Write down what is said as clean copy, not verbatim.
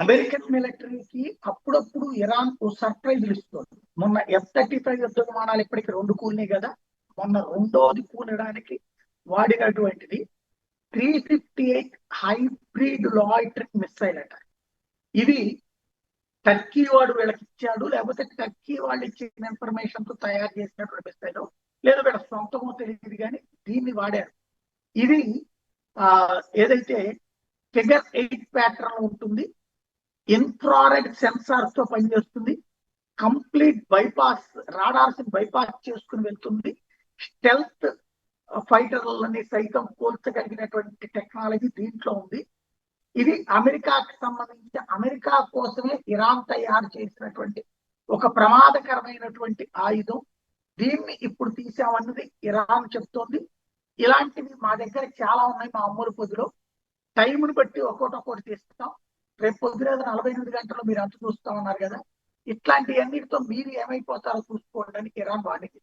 American మిలిటరీకి అప్పుడప్పుడు Iran surprise ఇస్తుంది. మొన్న F-35 యుద్ధ విమానాలు ఇప్పటికి 2 కూలినాయి కదా. మొన్న రెండోది కూలడానికి వాడినటువంటిది 358 హైబ్రిడ్ లాయిటరింగ్ మిసైల్ అట. ఇది టర్కీ వాడు వీళ్ళకి ఇచ్చాడు, లేకపోతే టర్కీ వాళ్ళు ఇచ్చిన ఇన్ఫర్మేషన్ తో తయారు చేసినటువంటి మిసైల్, లేదా వీళ్ళ సొంతమో తెలియదు కానీ దీన్ని వాడారు. ఇది ఏదైతే ఫిగర్ 8 ప్యాటర్న్ ఉంటుంది, ఇన్ఫ్రారెడ్ సెన్సార్స్ తో పనిచేస్తుంది, కంప్లీట్ బైపాస్ రాడార్స్ బైపాస్ చేసుకుని వెళ్తుంది, స్టెల్త్ ఫైటర్లని సైతం పోల్చగలిగినటువంటి టెక్నాలజీ దీంట్లో ఉంది. ఇది అమెరికాకి సంబంధించి అమెరికా కోసమే ఇరాన్ తయారు చేసినటువంటి ఒక ప్రమాదకరమైనటువంటి ఆయుధం. దీన్ని ఇప్పుడు తీసామన్నది ఇరాన్ చెప్తోంది. ఇలాంటివి మా దగ్గర చాలా ఉన్నాయి మా అమ్ముల పొద్దులో. టైంని బట్టి ఒక్కొక్కటి తీస్తాం. రేపు పొద్దున 48 గంటల్లో మీరు అంత చూస్తామన్నారు కదా. ఇట్లాంటి అన్నిటితో మీరు ఏమైపోతారో చూసుకోవడానికి ఇరాన్ వాడికి